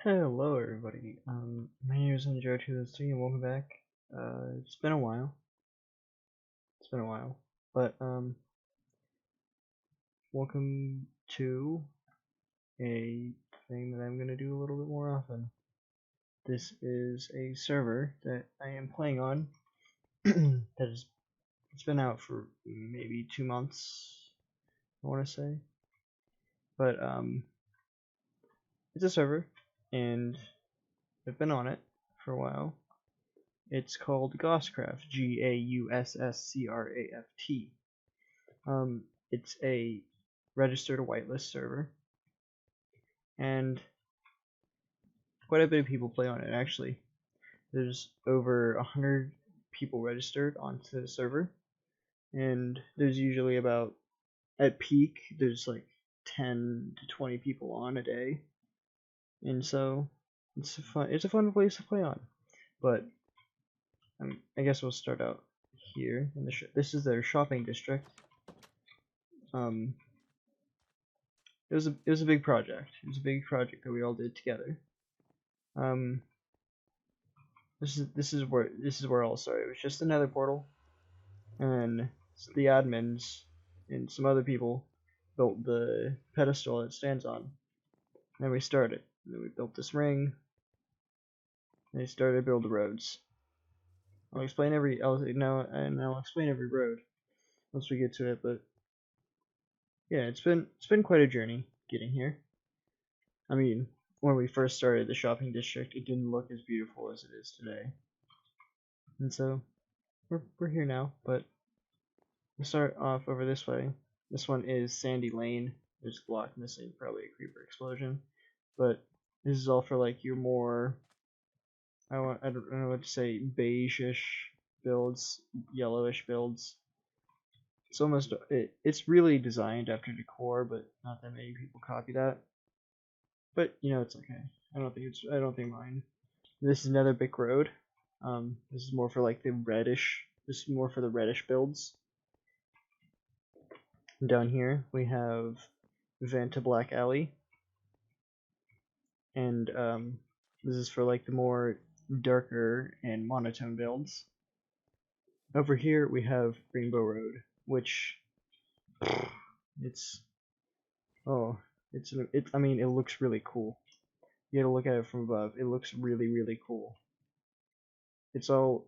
Hello everybody, my name is Joe203 and welcome back. It's been a while. But, welcome to a thing that I'm gonna do a little bit more often. This is a server that I am playing on it's been out for maybe 2 months, I wanna say. But, it's a server, and I've been on it for a while. It's called GaussCraft, GaussCraft. It's a registered whitelist server, and quite a bit of people play on it actually. There's over 100 people registered onto the server, and there's usually about, at peak, there's like 10 to 20 people on a day, and so it's a fun place to play on. But I guess we'll start out here. This is their shopping district. It was a big project. It was a big project that we all did together. Um, this is where it all started. It was just another portal, and the admins and some other people built the pedestal it stands on. And we started. And then we built this ring. And they started to build the roads. I'll explain every road once we get to it. But yeah, it's been quite a journey getting here. I mean, when we first started the shopping district, it didn't look as beautiful as it is today. And so we're here now, but we'll start off over this way. This one is Sandy Lane. There's a block missing, probably a creeper explosion. But this is all for like your more, I don't know what to say, beige-ish builds, yellowish builds. It's really designed after decor, but not that many people copy that. But you know, it's okay. I don't think mine. This is another big road. This is more for like the reddish. This is more for the reddish builds. And down here we have Vanta Black Alley, and this is for like the more darker and monotone builds. Over here we have Rainbow Road, which it's I mean, it looks really cool. You gotta look at it from above. It looks really cool. It's all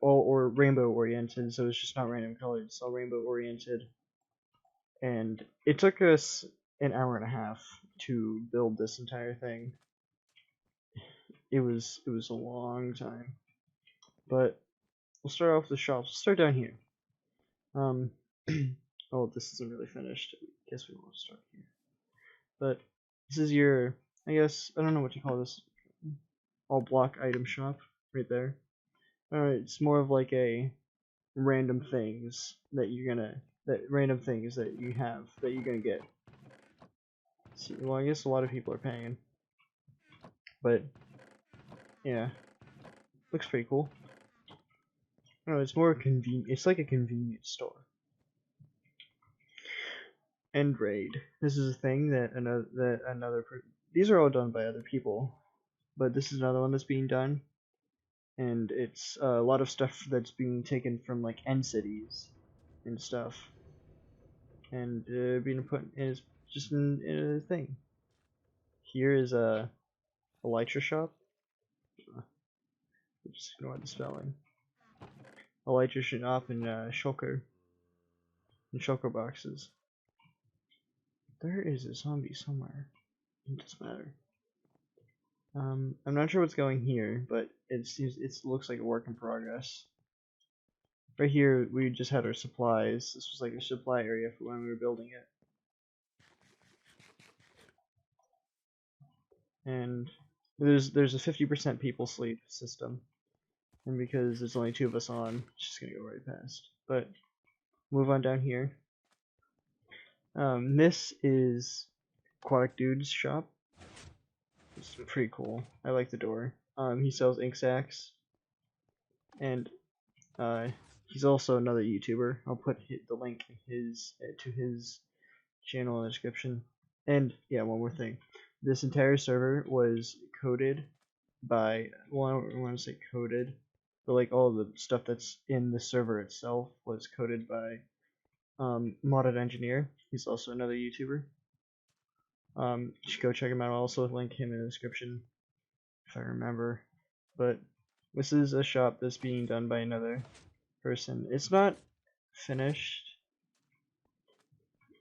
or rainbow oriented, so it's just not random colored. It's all rainbow oriented, and it took us an hour and a half to build this entire thing. It was a long time, but we'll start off with the shops. We'll start down here. Oh, this isn't really finished. I guess we won't start here. But this is your, I guess, I don't know what you call this, all block item shop right there. Alright, it's more of like a random things that you have that you're gonna get. See, well, I guess a lot of people are paying, but yeah, looks pretty cool. No, it's more convenient. It's like a convenience store. End raid. This is a thing that these are all done by other people, but this is another one that's being done, and it's a lot of stuff that's being taken from like end cities and stuff, and being put in just in a thing. Here is a elytra shop. Just ignore the spelling. Elytra shop in shulker. In shulker boxes. There is a zombie somewhere. It doesn't matter. I'm not sure what's going here, but it looks like a work in progress. Right here, we just had our supplies. This was like a supply area for when we were building it. And there's a 50% people sleep system, and because there's only 2 of us on, it's just gonna go right past. But move on down here. This is Aquatic Dude's shop. It's pretty cool. I like the door. He sells ink sacs, and he's also another YouTuber. I'll put the link to his channel in the description. And yeah, one more thing. this entire server was coded by, well, I don't want to say coded, but like all the stuff that's in the server itself was coded by Modded Engineer. He's also another YouTuber. You should go check him out. I'll also link him in the description if I remember. But this is a shop that's being done by another person. It's not finished.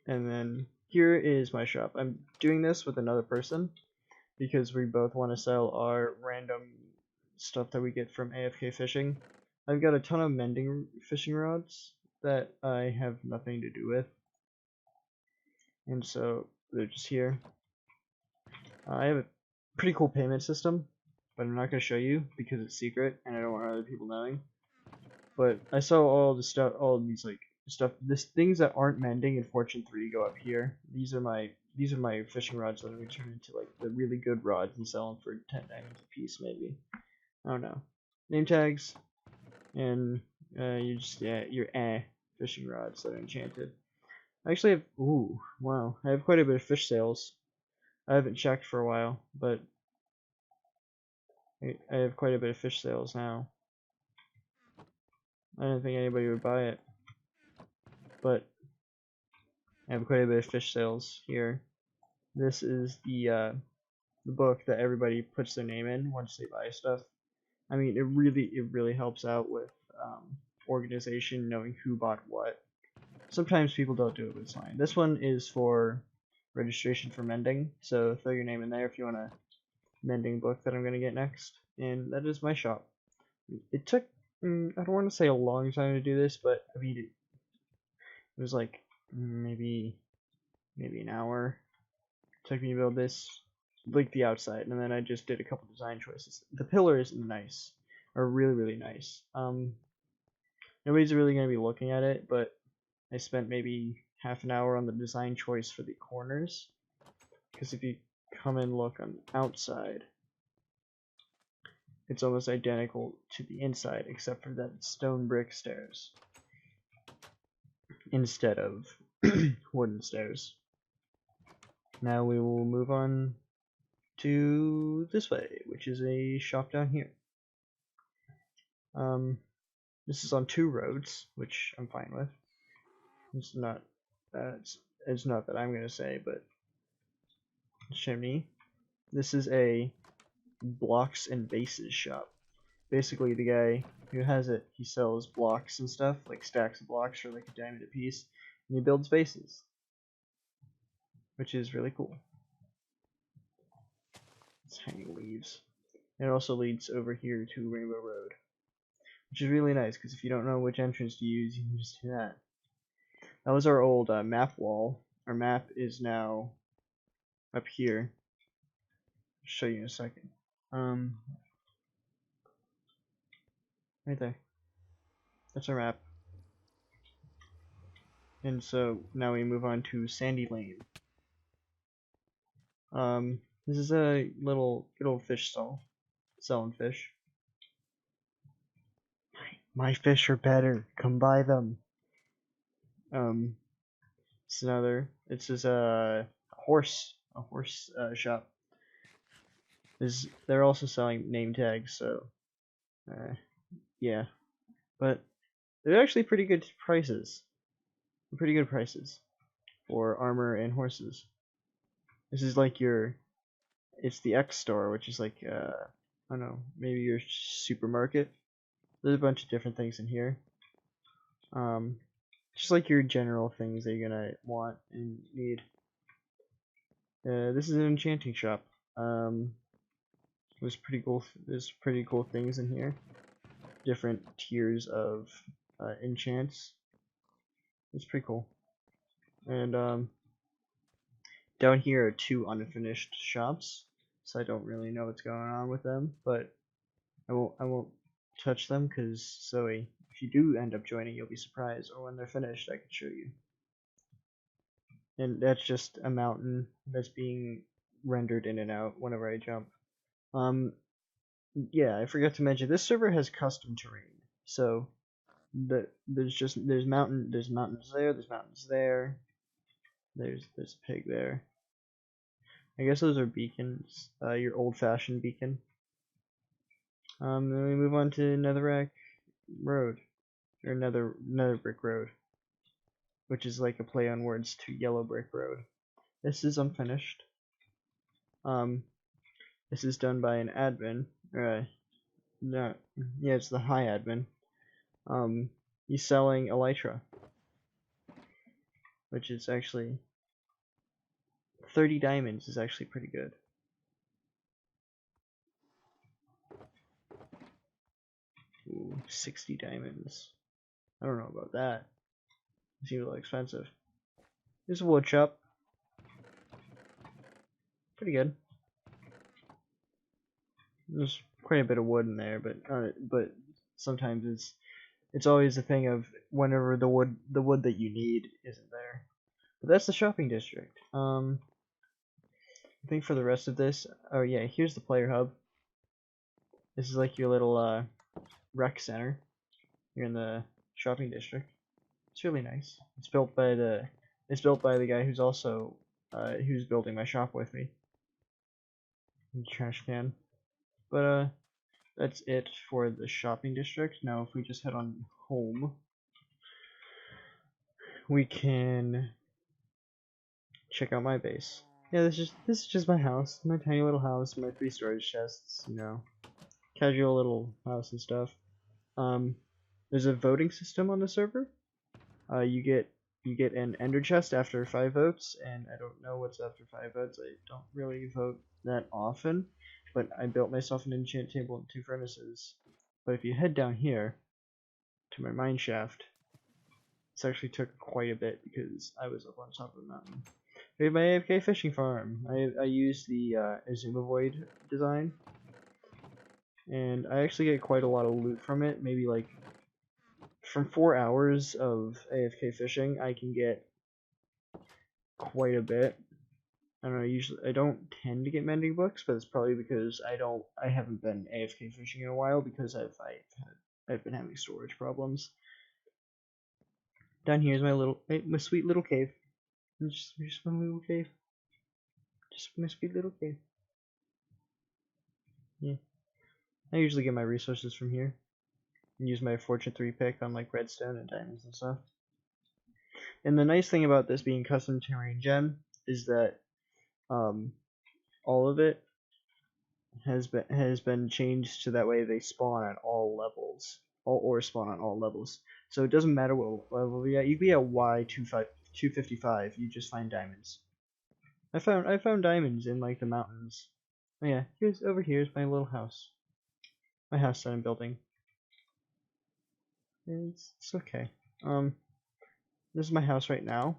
And then here is my shop. I'm doing this with another person because we both want to sell our random stuff that we get from AFK fishing. I've got a ton of mending fishing rods that I have nothing to do with, and so they're just here. I have a pretty cool payment system, but I'm not going to show you because it's secret and I don't want other people knowing. But I sell all the stuff, all these like things that aren't mending in Fortune 3 go up here. These are my fishing rods that I'm going to turn into like the really good rods and sell them for 10 diamonds a piece maybe. I don't know. Name tags, and your fishing rods that are enchanted. I actually have, ooh, wow, I have quite a bit of fish sales. I haven't checked for a while, but I have quite a bit of fish sales now. I don't think anybody would buy it, but I have quite a bit of fish sales here. This is the book that everybody puts their name in once they buy stuff. I mean, it really helps out with organization, knowing who bought what. Sometimes people don't do it, but it's fine. This one is for registration for mending, so throw your name in there if you want a mending book that I'm going to get next. And that is my shop. It took, I don't want to say a long time to do this, but I mean, it was like maybe an hour. It took me to build this, like the outside, and then I just did a couple design choices. The pillars are really nice. Nobody's really going to be looking at it, but I spent maybe half an hour on the design choice for the corners, because if you come and look on the outside, it's almost identical to the inside, except for that stone brick stairs instead of wooden stairs. Now we will move on to this way, which is a shop down here. This is on 2 roads, which I'm fine with. It's not that I'm gonna say, but chimney. This is a blocks and bases shop. Basically, the guy who has it, he sells blocks and stuff, like stacks of blocks for like a diamond a piece, and he builds bases, which is really cool. It's hanging leaves. And it also leads over here to Rainbow Road, which is really nice, because if you don't know which entrance to use, you can just do that. That was our old map wall. Our map is now up here. I'll show you in a second. Right there. That's our map. And so now we move on to Sandy Lane. This is a little good old fish stall, selling fish. My fish are better. Come buy them. It's another. It's just a horse shop. They're also selling name tags, so yeah, but they're actually pretty good prices. Pretty good prices for armor and horses. This is like it's the X store, which is like I don't know, maybe your supermarket. There's a bunch of different things in here. Just like your general things that you're gonna want and need. This is an enchanting shop. There's pretty cool things in here. Different tiers of enchants. It's pretty cool. And down here are 2 unfinished shops, so I don't really know what's going on with them, but I won't touch them, because Zoe, if you do end up joining, you'll be surprised, or when they're finished, I can show you. And that's just a mountain that's being rendered in and out whenever I jump. Yeah, I forgot to mention, this server has custom terrain, so there's mountains there, there's mountains there, there's a pig there. I guess those are beacons. Your old-fashioned beacon. Then we move on to Netherrack Road, or Nether Brick Road, which is like a play on words to Yellow Brick Road. This is unfinished. This is done by an admin. No, yeah, it's the high admin. He's selling elytra, which is actually 30 diamonds is actually pretty good. Ooh, 60 diamonds. I don't know about that. It seems a little expensive. There's a wood shop. Pretty good. There's quite a bit of wood in there, but sometimes it's always a thing of whenever the wood that you need isn't there. But that's the shopping district. I think for the rest of this, oh yeah, here's the player hub. This is like your little rec center here in the shopping district. It's really nice. It's built by the guy who's also who's building my shop with me. Trash can. But that's it for the shopping district. Now if we just head on home, we can check out my base. Yeah, this is just my house, my tiny little house, my 3 storage chests, you know, casual little house and stuff. There's a voting system on the server. You get an ender chest after 5 votes, and I don't know what's after 5 votes. I don't really vote that often, but I built myself an enchant table and 2 furnaces. But if you head down here to my mine shaft, this actually took quite a bit because I was up on top of the mountain. We have my AFK fishing farm. I used the Azuma Void design, and I actually get quite a lot of loot from it. Maybe like from 4 hours of AFK fishing, I can get quite a bit. I don't know. Usually, I don't tend to get mending books, but it's probably because I haven't been AFK fishing in a while because I've been having storage problems. Down here is my sweet little cave. Just my little cave. Just my sweet little cave. Yeah. I usually get my resources from here. And use my Fortune 3 pick on like redstone and diamonds and stuff. And the nice thing about this being custom terrain gem is that all of it has been changed to that way they spawn at all levels. All ores spawn on all levels. So it doesn't matter what level you're at. You could be at Y255, you just find diamonds. I found diamonds in like the mountains. Oh yeah, over here's my little house. My house that I'm building. It's okay. This is my house right now.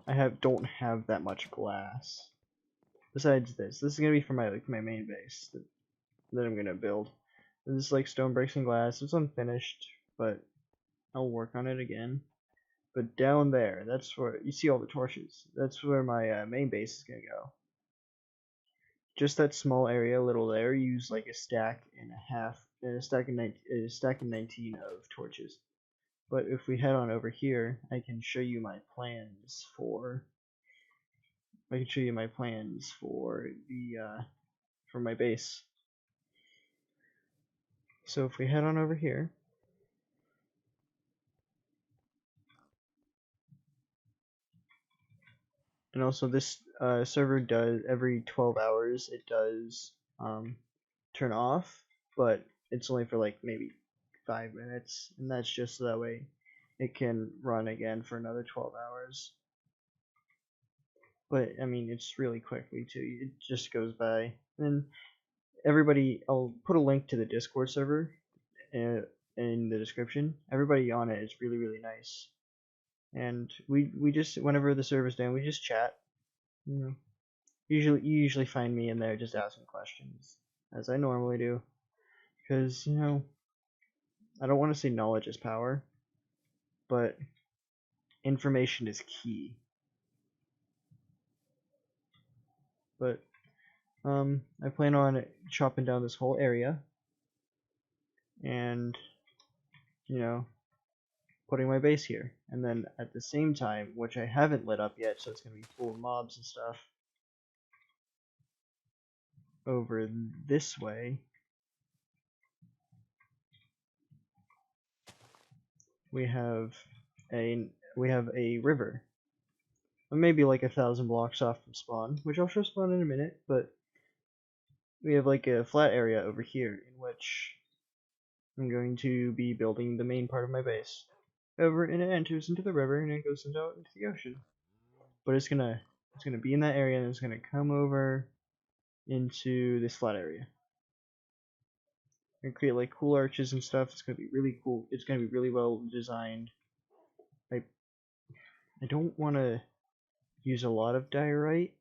I don't have that much glass. Besides this is gonna be for my main base that I'm gonna build. This is like stone bricks and glass. It's unfinished, but I'll work on it again. But down there, that's where you see all the torches. That's where my main base is gonna go. Just that small area, little there, use like a stack and a half, a stack and 19 of torches. But if we head on over here, I can show you my plans for. I can show you my plans for for my base. So if we head on over here, and also this server does every 12 hours it does turn off, but it's only for like maybe 5 minutes, and that's just so that way it can run again for another 12 hours. But I mean, it's really quickly too. It just goes by. And everybody, I'll put a link to the Discord server in the description. Everybody on it is really nice. And we just, whenever the server's down, we just chat. You know, you usually find me in there just asking questions, as I normally do, because you know, I don't want to say knowledge is power, but information is key. But I plan on chopping down this whole area, and you know, putting my base here, and then at the same time, which I haven't lit up yet, so it's gonna be full of mobs and stuff. over this way, we have a river. Maybe like 1,000 blocks off from spawn, which I'll show spawn in a minute, but we have like a flat area over here in which I'm going to be building the main part of my base. Over and it enters into the river and it goes out into the ocean. But it's gonna be in that area and it's gonna come over into this flat area. And create like cool arches and stuff. It's gonna be really cool. It's gonna be really well designed. I don't want to use a lot of diorite,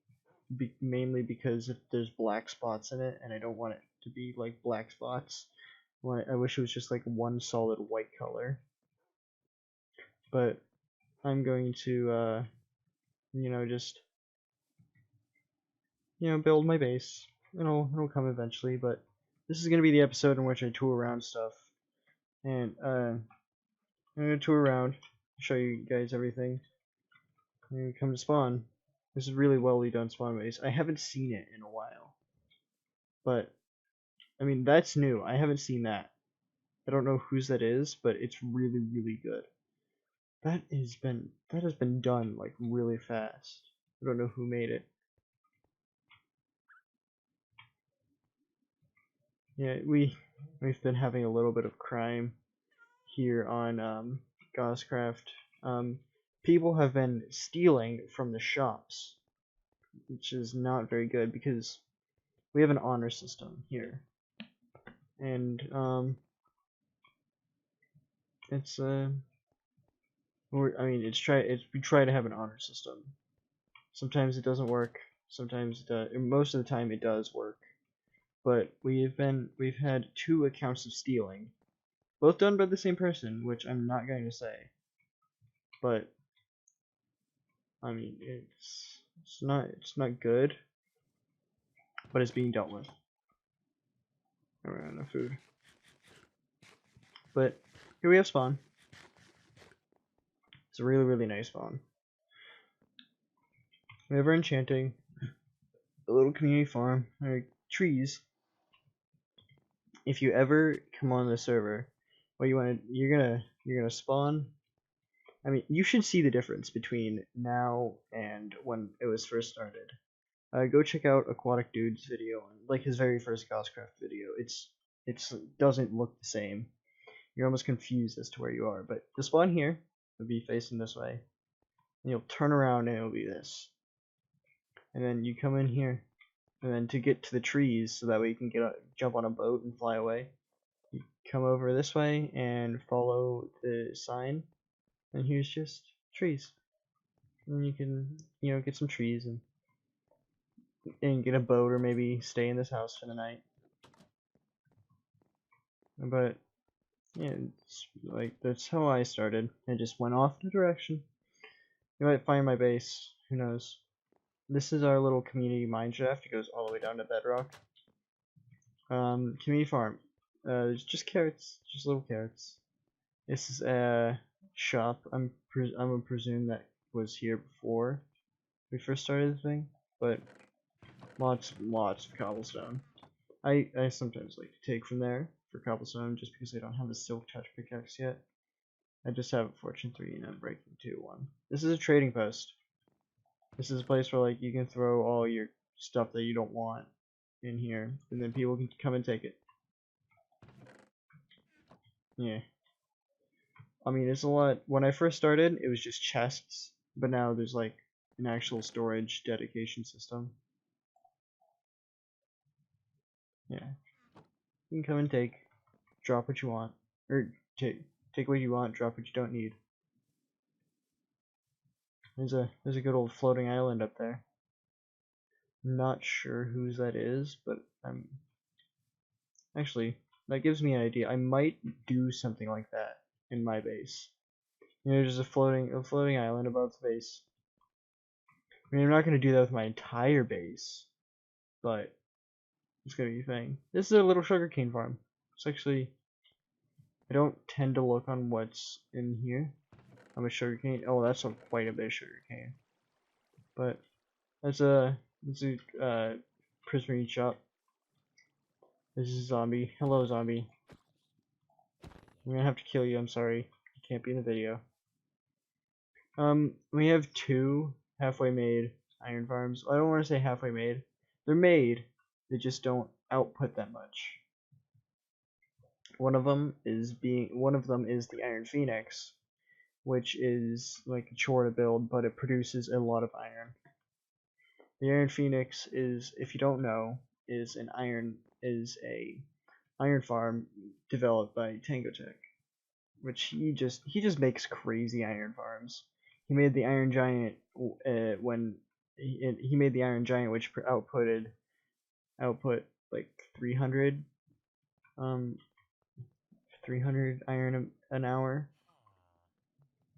mainly because if there's black spots in it, and I don't want it to be like black spots. I wish it was just like one solid white color. But I'm going to, just build my base. It'll come eventually, but this is gonna be the episode in which I tour around stuff, and I'm gonna tour around, show you guys everything. And come to spawn. This is really well done spawn base. I haven't seen it in a while, but I mean that's new. I haven't seen that. I don't know whose that is, but it's really really good. That has been done like really fast. I don't know who made it. Yeah, we've been having a little bit of crime here on GaussCraft. People have been stealing from the shops, which is not very good because we have an honor system here, and it's we try to have an honor system. Sometimes it doesn't work. Sometimes it does. Most of the time it does work. But we've had 2 accounts of stealing, both done by the same person, which I'm not going to say. But I mean, it's not good, but it's being dealt with. I ran out of food. But here we have spawn. It's a really really nice spawn. We have our enchanting, a little community farm, trees. If you ever come on the server, what you're gonna spawn. I mean, you should see the difference between now and when it was first started. Go check out Aquatic Dude's video, like his very first GaussCraft video. It doesn't look the same. You're almost confused as to where you are. But the spawn here will be facing this way, and you'll turn around and it'll be this. And then you come in here, and then to get to the trees, so that way you can jump on a boat and fly away. You come over this way and follow the sign, and here's just trees. And you can get some trees and get a boat or maybe stay in this house for the night. But yeah, it's like that's how I started. I just went off in a direction. You might find my base. Who knows? This is our little community mine shaft. It goes all the way down to bedrock. Community farm. There's just carrots, just little carrots. This is a shop. I'm gonna presume that was here before we first started the thing, but lots of cobblestone. I sometimes like to take from there for cobblestone just because I don't have a silk touch pickaxe yet. I just have a fortune 3 and a breaking 2 one. This is a trading post. This is a place where like you can throw all your stuff that you don't want in here, and then people can come and take it. Yeah. I mean, it's a lot. When I first started, it was just chests, but now there's like an actual storage dedication system. Yeah. You can come and drop what you want, or take what you want, drop what you don't need. There's a good old floating island up there. Not sure whose that is, but actually that gives me an idea. I might do something like that in my base. There's a floating island above the base. I mean, I'm not gonna do that with my entire base, but it's gonna be a thing. This is a little sugarcane farm. It's actually, I don't tend to look on what's in here. I'm a sugarcane. Oh, that's quite a bit of sugarcane. But it's a prismarine shop. This is a zombie. Hello, zombie. I'm gonna have to kill you. I'm sorry. You can't be in the video. We have two halfway made iron farms. I don't want to say halfway made. They're made. They just don't output that much. One of them is the Iron Phoenix, which is like a chore to build, but it produces a lot of iron. The Iron Phoenix is, if you don't know, is a iron farm developed by Tango Tech, which he just makes crazy iron farms. He made the Iron Giant when he made the Iron Giant, which output like 300 um 300 iron an hour.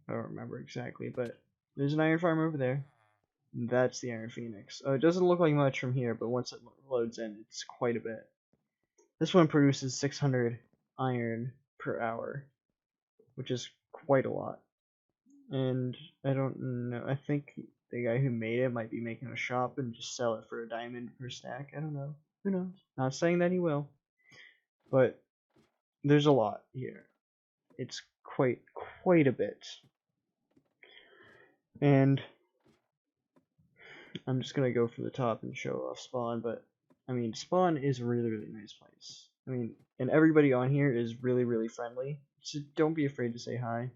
I don't remember exactly, but there's an iron farm over there. That's the Iron Phoenix. It doesn't look like much from here, but once it loads in, it's quite a bit. This one produces 600 iron per hour, which is quite a lot. And I don't know, I think the guy who made it might be making a shop and just sell it for a diamond per stack. I don't know. Who knows? Not saying that he will. But there's a lot here. It's quite a bit. And I'm just gonna go for the top and show off Spawn, but I mean Spawn is a really nice place. I mean, and everybody on here is really friendly. So don't be afraid to say hi.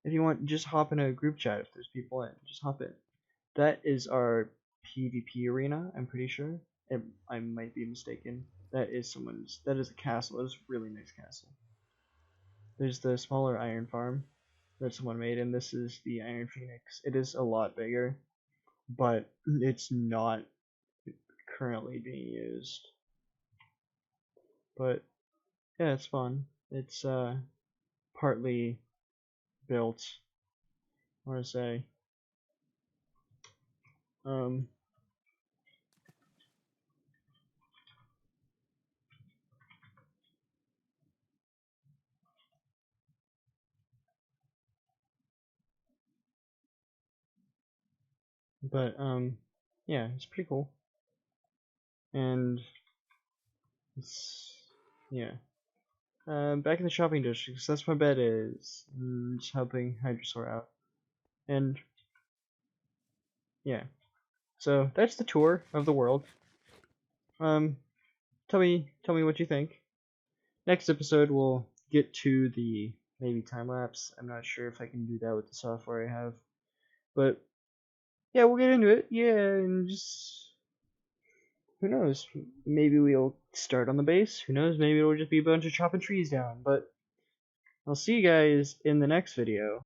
If you want, just hop in a group chat if there's people in. Just hop in. That is our PvP arena, I'm pretty sure. I might be mistaken. That is a castle. It's a really nice castle. There's the smaller iron farm that someone made, and this is the Iron Phoenix. It is a lot bigger, but it's not currently being used. But yeah, it's fun. It's partly built, I want to say. Um, but yeah, it's pretty cool. And it's yeah. Back in the shopping district, 'cause that's where my bed is. Just helping Hydrosaur out. And yeah, so that's the tour of the world. Tell me what you think. Next episode we'll get to the maybe time lapse. I'm not sure if I can do that with the software I have, but yeah, we'll get into it. Yeah, and just who knows? Maybe we'll start on the base. Who knows? Maybe it'll just be a bunch of chopping trees down. But I'll see you guys in the next video.